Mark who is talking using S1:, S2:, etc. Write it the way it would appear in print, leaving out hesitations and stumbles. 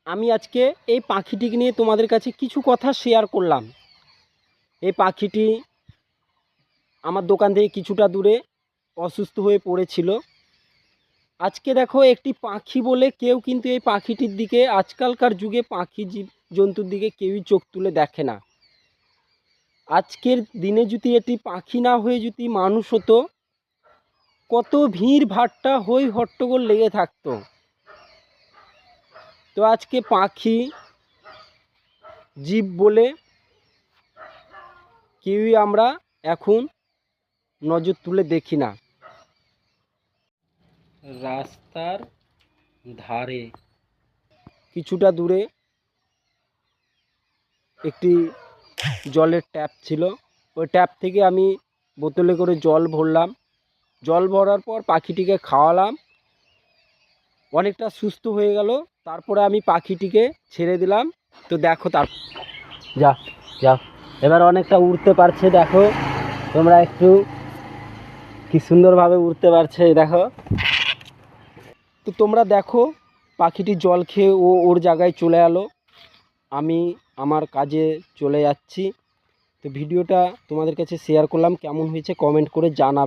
S1: আমি আজকে এই পাখিটিকে নিয়ে তোমাদের কাছে কিছু কথা শেয়ার করলাম। এই পাখিটি আমার দোকান থেকে কিছুটা দূরে অসুস্থ হয়ে পড়েছিল। আজকে দেখো একটি পাখি বলে কেউ কিন্তু এই পাখিটির দিকে আজকালকার যুগে পাখি জীব জন্তুর দিকে কেউই চোখ তুলে দেখে না। আজকের দিনে যদি এটি পাখি না হয়ে যদি মানুষ হতো, কত ভিড় ভাট্টা হই হট্টগোল লেগে থাকতো। তো আজকে পাখি জীব বলে কেউই আমরা এখন নজর তুলে দেখি না। রাস্তার ধারে কিছুটা দূরে একটি জলের ট্যাপ ছিল। ওই ট্যাপ থেকে আমি বোতলে করে জল ভরলাম। জল ভরার পর পাখিটিকে খাওয়ালাম, অনেকটা সুস্থ হয়ে গেল। তারপরে আমি পাখিটিকে ছেড়ে দিলাম। তো দেখো, তার যা যা এবার অনেকটা উড়তে পারছে। দেখো তোমরা একটু কি সুন্দরভাবে উড়তে পারছে, দেখো। তো তোমরা দেখো পাখিটি জল খেয়ে ওর জায়গায় চলে এলো। আমি আমার কাজে চলে যাচ্ছি। তো ভিডিওটা তোমাদের কাছে শেয়ার করলাম, কেমন হয়েছে কমেন্ট করে জানাবে।